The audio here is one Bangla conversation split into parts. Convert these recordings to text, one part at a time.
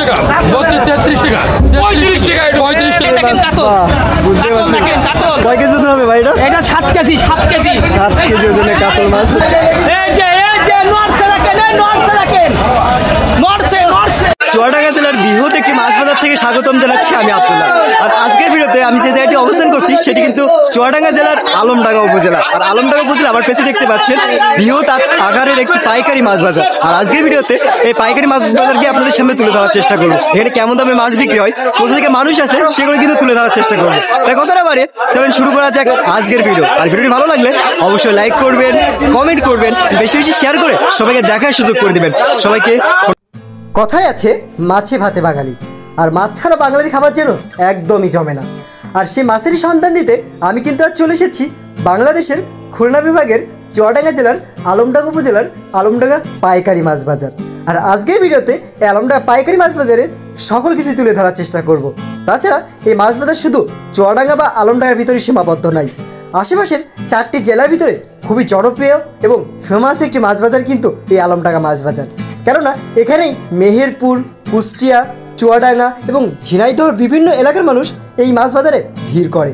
টাকা, 33 টাকা, 35 টাকা, 35 টাকা। কয় কেজি ওজন হবে ভাই এটা? এটা 7 কেজি 7 কেজি 7 কেজি ওজনের কাতল মাছ। চুয়াডাঙ্গা জেলার বৃহৎ একটি মাছ বাজার থেকে স্বাগতম জানাচ্ছি আমি আব্দুল্লাহ। আর আজকের ভিডিওতে আমি যে জায়গাটি অবস্থান করছি সেটি কিন্তু চুয়াডাঙ্গা জেলার আলমডাঙ্গা উপজেলা। আর আলমডাঙ্গা উপজেলা আমার পেছনে দেখতে পাচ্ছেন বৃহৎ আকারের একটি পাইকারি মাছ বাজার। আর আজকের ভিডিওতে এই পাইকারি মাছ বাজারকে আপনাদের সামনে তুলে ধরার চেষ্টা করবো। এখানে কেমন দামে মাছ বিক্রি হয়, কোথা থেকে মানুষ আছে সেগুলো কিন্তু তুলে ধরার চেষ্টা করবো। তাই কথা না বাড়িয়ে চলেন শুরু করা যাক আজকের ভিডিও। আর ভিডিওটি ভালো লাগলে অবশ্যই লাইক করবেন, কমেন্ট করবেন, বেশি বেশি শেয়ার করে সবাইকে দেখার সুযোগ করে দেবেন। সবাইকে কথায় আছে মাছে ভাতে বাঙালি, আর মাছ ছাড়া বাঙালির খাবার যেন একদমই জমে না। আর সেই মাছেরই সন্ধান দিতে আমি কিন্তু আজ চলে এসেছি বাংলাদেশের খুলনা বিভাগের চুয়াডাঙ্গা জেলার আলমডাঙ্গা উপজেলার আলমডাঙ্গা পাইকারি মাছ বাজার। আর আজকের ভিডিওতে এই আলমডাঙ্গা পাইকারি মাছ বাজারের সকল কিছু তুলে ধরার চেষ্টা করব। তাছাড়া এই মাছ বাজার শুধু চুয়াডাঙ্গা বা আলমডাঙ্গার ভিতরে সীমাবদ্ধ নয়, আশেপাশের 4টি জেলার ভিতরে খুবই জনপ্রিয় এবং ফেমাস একটি মাছ বাজার কিন্তু এই আলমডাঙ্গা মাছ বাজার। কেননা এখানেই মেহেরপুর, কুষ্টিয়া, চুয়াডাঙ্গা এবং ঝিনাইদহের বিভিন্ন এলাকার মানুষ এই মাছ বাজারে ভিড় করে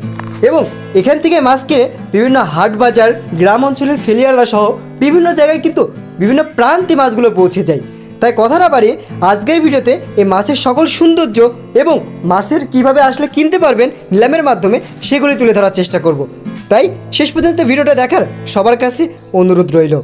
এবং এখান থেকে মাছ কিনে বিভিন্ন হাট বাজার, গ্রাম অঞ্চলের ফেলিয়াররা সহ বিভিন্ন জায়গায় কিন্তু বিভিন্ন প্রান্তে মাছগুলো পৌঁছে যায়। তাই কথা না বাড়িয়ে আজকের ভিডিওতে এই মাছের সকল সৌন্দর্য এবং মাছের কিভাবে আসলে কিনতে পারবেন নিলামের মাধ্যমে সেগুলি তুলে ধরার চেষ্টা করব। তাই শেষ পর্যন্ত ভিডিওটা দেখার সবার কাছে অনুরোধ রইল।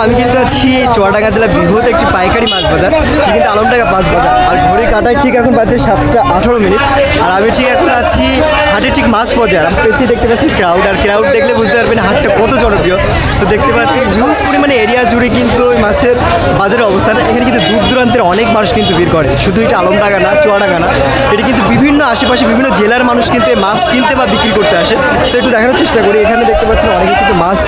আমি কিন্তু আছি চুয়াডাঙ্গা জেলার বৃহৎ একটি পাইকারি মাছ বাজার, সে কিন্তু আলমডাঙ্গা মাছ বাজার। আর ঘড়ি কাটায় ঠিক এখন বাজে 7:18। আর আমি ঠিক এখন আছি হাটে ঠিক মাছ বাজার। আমি পেছনে দেখতে পাচ্ছি ক্রাউড, আর ক্রাউড দেখলে বুঝতে পারবেন হাটটা কত জনপ্রিয়। তো দেখতে পাচ্ছি হিউজ পরিমাণে এরিয়া জুড়ে কিন্তু ওই মাছের বাজারের অবস্থান। এখানে কিন্তু দূর দূরান্তের অনেক মানুষ কিন্তু ভিড় করে, শুধু এটা আলমডাঙ্গা না, চুয়াডাঙ্গা না, এটা কিন্তু বিভিন্ন আশেপাশে বিভিন্ন জেলার মানুষ কিন্তু মাছ কিনতে বা বিক্রি করতে আসে। সো একটু দেখানোর চেষ্টা করি। এখানে দেখতে পাচ্ছেন অনেকে কিন্তু মাছ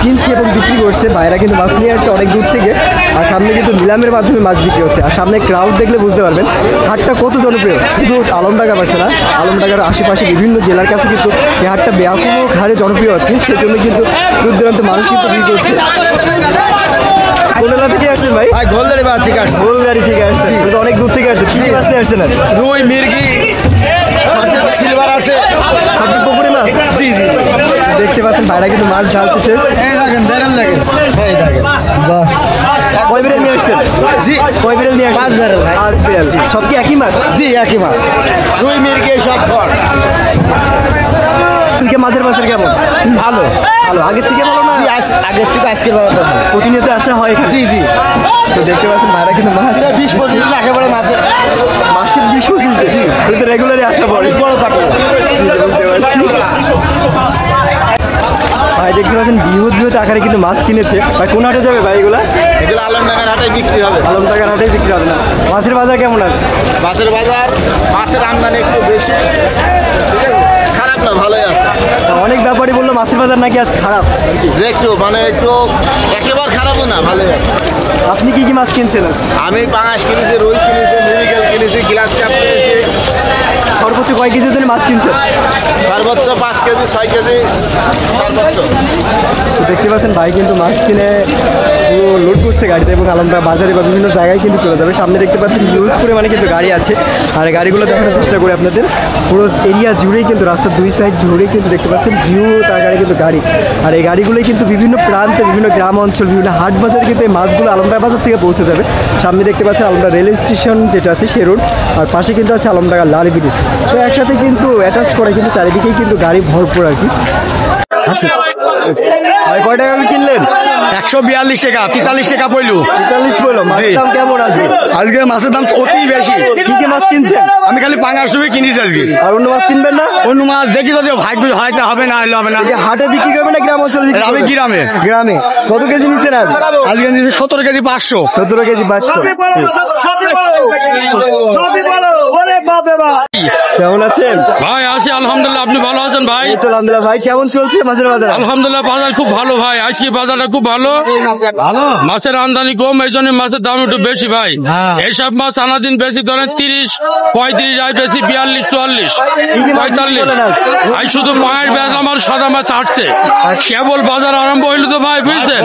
কিনছে এবং বিক্রি করছে, বাইরে কিন্তু মাছ নিয়ে আসছে অনেক দূর থেকে। আর সামনে কিন্তু নিলামের মাধ্যমে মাছ বিক্রি হচ্ছে। আর সামনে ক্রাউড দেখলে বুঝতে পারবেন হাটটা কত জনপ্রিয়। শুধু আলমডাঙ্গা পারছে না, আলমডাঙ্গার আশেপাশে বিভিন্ন জেলার কাছে কিন্তু এই হাটটা ব্যাপক হারে জনপ্রিয় আছে। সেই জন্য কিন্তু দূর দূরান্তে মানুষ কিন্তু ভিড় করছে। কোন এলাকা থেকে আসছেন ভাই? গোলদারি বাজার থেকে আসছে। গোলদারি থেকে আসছে, অনেক দূর থেকে আসছে। কি মাছ নিয়ে আসছেন? রুই, মির্গি, সিলভার আছে, আপনি পুকুরি মাছ? জি জি। দেখতে পাচ্ছেন ভাইরা কিন্তু মাছ ঢালতেছে। বাহ, কয় বিড়াল নিয়ে আসছেন? জি, কয় বিড়াল নিয়ে আসছেন? 5 বিড়াল। 5 বিড়াল। সব কি একই মাছ? জি, একই মাছ। রুই, মির্গি সব ঘর। আজকে মাছের বাজার কেমন? ভালো ভালো, আগের থেকে ভালো না? জি, আগের থেকে আজকের বাজারটা ভালো। প্রতিনিয়ত আসা হয় এখানে? জি জি। তো দেখতে পাচ্ছেন ভাইরা কিন্তু মাছ 20-25 দিন একেবারে মাছে মাসের 20-25 দিন কিন্তু রেগুলারই আসা পড়ে। বড় পাটে ভাই দেখতে পাচ্ছেন বৃহৎ আকারে কিন্তু মাছ কিনেছে। ভাই কোন হাটে যাবে ভাই এগুলো? এগুলো আলমডাঙ্গার হাটে বিক্রি হবে। আলমডাঙ্গার হাটেই বিক্রি হবে না? মাছের বাজার কেমন আছে? মাছের বাজার, মাছের আমদানি একটু বেশি, ঠিক আছে, খারাপ না, ভালোই আছে। অনেক ব্যাপারই বললো মাছের বাজার নাকি আজ খারাপ। যে একটু মানে একটু একেবারে খারাপও না, ভালোই আছে। আপনি কি কি মাছ কিনছেন আজ? আমি পাঙাশ কিনেছি, রুই কিনেছি, মিরিগেল কিনেছি, গ্লাস কাপ কিনেছি। সর্বোচ্চ কয় কেজির জন্য মাছ কিনছেন? সর্বোচ্চ 5 কেজি 6 কেজি সর্বোচ্চ। দেখতে পাচ্ছেন ভাই কিন্তু মাছ কিনে পুরো লোড করছে গাড়িতে এবং আলমডাঙ্গা বাজারে বা বিভিন্ন জায়গায় কিন্তু চলে যাবে। সামনে দেখতে পাচ্ছেন হিউজ পরিমাণে কিন্তু গাড়ি আছে। আর গাড়িগুলো দেখানোর চেষ্টা করি আপনাদের। পুরো এরিয়া জুড়েই কিন্তু রাস্তার 2 সাইড ধরেই কিন্তু দেখতে পাচ্ছেন বৃহৎ আকারে কিন্তু গাড়ি। আর এই গাড়িগুলোই কিন্তু বিভিন্ন প্রান্তে, বিভিন্ন গ্রাম অঞ্চল, বিভিন্ন হাট বাজারে কিন্তু এই মাছগুলো আলমডাঙ্গা বাজার থেকে পৌঁছে যাবে। সামনে দেখতে পাচ্ছেন আলমডাঙ্গা রেল স্টেশন যেটা আছে সেই রোড, আর পাশে কিন্তু আছে আলমডাঙ্গা লাল ব্রিজ। তো একসাথে কিন্তু অ্যাটাচ করে কিন্তু চারিদিকেই কিন্তু গাড়ি ভরপুর আর কি। কয় টাকা কিনলেন? 142 টাকা, 43 টাকা পড়লো। 43 বললো। মাছের দাম কেমন আছে? আজকে মাছের দাম অতি বেশি। কি কি মাছ কিনছেন? আমি খালি পাঙাশ রুই কিনেছি আজকে। আর অন্য মাছ কিনবেন না? অন্য মাছ দেখি যদি ভাগ্য হয়তো হবে, না হলে হবে না। হাটে বিক্রি করবেন না গ্রাম অঞ্চলে? আমি গ্রামে। গ্রামে কত কেজি নিচ্ছেন আজ? আজকে 17 কেজি 500। 17 কেজি 500। কেমন আছেন ভাই? আছি আলহামদুলিল্লাহ, আপনি ভালো আছেন ভাই? আলহামদুলিল্লাহ। ভাই কেমন চলছে মাছের বাজার? আলহামদুলিল্লাহ, বাজার খুব ভালো ভাই, আজকে বাজারটা খুব ভালো ভালো, মাছের আমদানি কম, এই জন্য মাছের দাম একটু বেশি ভাই। এইসব মাছ আনাদিন বেশি ধরেন 30, 35, আই বেশি 42, 44, 45। আই শুধু পায়ের ব্যাজ আমার সাদা মাছ আসছে, কেবল বাজার আরম্ভ হইলো তো ভাই, বুঝছেন?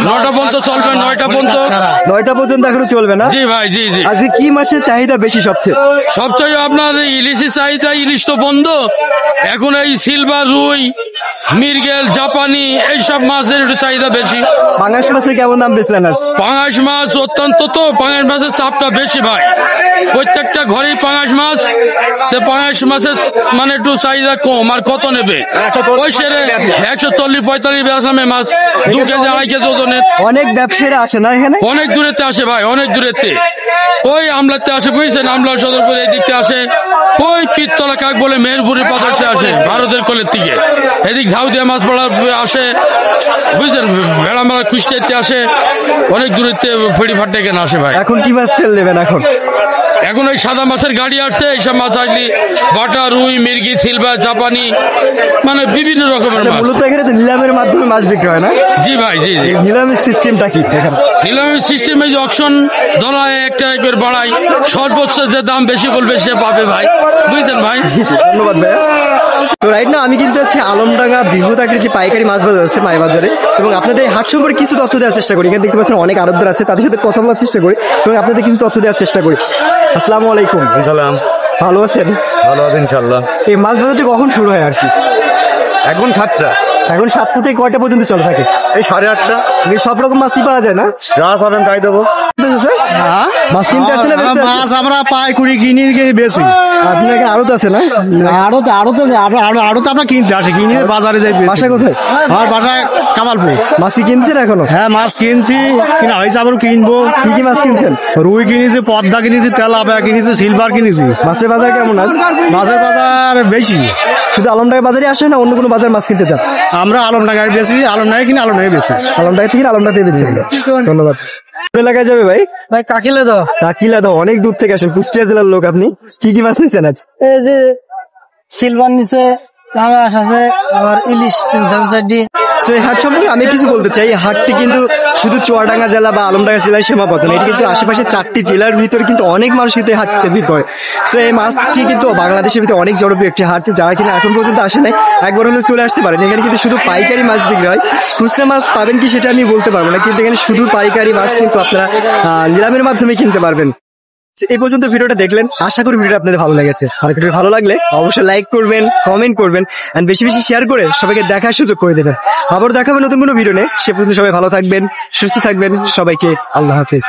9টা পর্যন্ত চলবে, 9টা পর্যন্ত। 9টা পর্যন্ত এখনো চলবে না? জি ভাই, জি জি। আজকে কি মাছের চাহিদা বেশি সবচেয়ে? সবচেয়ে আপনার ইলিশের চাহিদা, ইলিশ তো বন্ধ এখন। এই সিলভার, রুই, মৃগেল, জাপানি এইসব মাছের একটু চাহিদা বেশি। পাঙাশ মাছের কেমন দাম বেচলেন আজ? পাঙাশ মাছ অত্যন্ত, তো পাঙাশ মাছের চাপটা বেশি ভাই। প্রত্যেকটা ঘরেই পাঙাশ মাছ, পাঙাশ মাছের মানে একটু চাহিদা কম। আর কত নেবে ওই সেরে 140, 45 বেচলামে মাছ, 2 কেজি 2.5 কেজি ওজনের। অনেক ব্যবসায়ীরা আসে না এখানে? অনেক দূরেতে আসে ভাই, অনেক দূরেতে। ওই আমলাতে আসে, বুঝছেন? আমলা সদরপুর এই দিকতে আসে, ওই পীরতলা কাক বলে মেহেরপুরের পাতাতে আসে, ভারতের কোলের থেকে। এদিক ঝাউ দিয়ে মাছ পড়া আসে, বুঝছেন? ভেড়া মেলা কুষ্টিয়াতে আসে, অনেক দূরেতে ফেরি ফাটে কেন আসে ভাই। এখন কি মাছ তেল নেবেন এখন? এখন ওই সাদা মাছের গাড়ি আসছে, এইসব মাছ আসলে বাটা, রুই, মির্গি, সিলভার, জাপানি, মানে বিভিন্ন রকমের মাছ। মূলত এখানে তো নিলামের মাধ্যমে মাছ বিক্রি হয় না? জি ভাই, জি জি। নিলামের সিস্টেমটা কি এখানে? নিলামের সিস্টেমে যে অকশন ধরা একটা করে বাড়াই, সর্বোচ্চ যে দাম বেশি বলবে সে পাবে ভাই, বুঝছেন ভাই? ধন্যবাদ ভাই। তো রাইট না আমি কিন্তু আছি আলমডাঙ্গা বৃহৎ আকারের যে পাইকারি মাছ বাজার আছে মাই বাজারে, এবং আপনাদের হাট সম্পর্কে কিছু তথ্য দেওয়ার চেষ্টা করি। এখানে দেখতে পাচ্ছেন অনেক আড়তদার আছে, তাদের সাথে কথা বলার চেষ্টা করি এবং আপনাদের কিছু তথ্য দেওয়ার চেষ্টা করি। আসসালামু আলাইকুম। সালাম। ভালো আছেন? ভালো আছেন ইনশাল্লাহ। এই মাছ বাজারটা কখন শুরু হয় আর কি? এখন 7টা। এখন 7টা থেকে কয়টা পর্যন্ত চলে থাকে? এই 8:30টা। সব রকম মাছই পাওয়া যায় না? যা পাবেন তাই দেবো। মাছ কিনতে আসলে মাছ আমরা পাইকারি কিনে বেশি। আপনার এখানে আড়ত আছে না? আড়ত আমরা কিনতে আসি, কিনে বাজারে যাই। বাসা কোথায়? আমার বাসায় কামালপুর। মাছ কি কিনছেন এখনো? হ্যাঁ, মাছ কিনছি, কিনা হয়েছে, আবার কিনবো। কি কি মাছ কিনছেন? রুই কিনেছি, পদ্মা কিনেছি, তেলাপিয়া কিনেছি, সিলভার কিনেছি। মাছের বাজার কেমন আছে? মাছের বাজার বেশি। শুধু আলমডাঙ্গা বাজারে আসে না অন্য কোনো বাজার মাছ কিনতে চান? আমরা আলমডাঙ্গায় বেশি, আলমডাঙ্গায় কিনে আলমডাঙ্গায় বেশি। আলমডাঙ্গা থেকে আলমডাঙ্গাতে বেশি। ধন্যবাদ। কোন এলাকায় যাবে ভাই? ভাই কাকিলে দাও। কাকিলা দাও, অনেক দূর থেকে আসেন, কুষ্টিয়া জেলার লোক আপনি। কি কি মাছ নিচ্ছেন আজ? এই যে সিলভার নিচে পাঙাশ আছে, আবার ইলিশ এই হাট সম্পর্কে আমি কিছু বলতে চাই। এই হাটটি কিন্তু শুধু চুয়াডাঙ্গা জেলা বা আলমডাঙ্গা জেলায় সীমাবদ্ধ না, এটি কিন্তু আশেপাশে 4টি জেলার ভিতরে কিন্তু অনেক মানুষ কিন্তু এই হাটটিতে ভিড় করে। তো এই মাছটি কিন্তু বাংলাদেশের ভিতরে অনেক জনপ্রিয় একটি হাট, যারা কিনা এখন পর্যন্ত আসে নাই একবার হলেও চলে আসতে পারেন। এখানে কিন্তু শুধু পাইকারি মাছ বিক্রি হয়, খুচরা মাছ পাবেন কি সেটা আমি বলতে পারবো না, কিন্তু এখানে শুধু পাইকারি মাছ কিন্তু আপনারা নিলামের মাধ্যমে কিনতে পারবেন। এই পর্যন্ত ভিডিওটা দেখলেন, আশা করি ভিডিওটা আপনাদের ভালো লেগেছে। আর ভিডিও ভালো লাগলে অবশ্যই লাইক করবেন, কমেন্ট করবেন, এন্ড বেশি বেশি শেয়ার করে সবাইকে দেখার সুযোগ করে দেবেন। আবার দেখাবেন নতুন কোনো ভিডিও নিয়ে। সে পর্যন্ত সবাই ভালো থাকবেন, সুস্থ থাকবেন। সবাইকে আল্লাহ হাফেজ।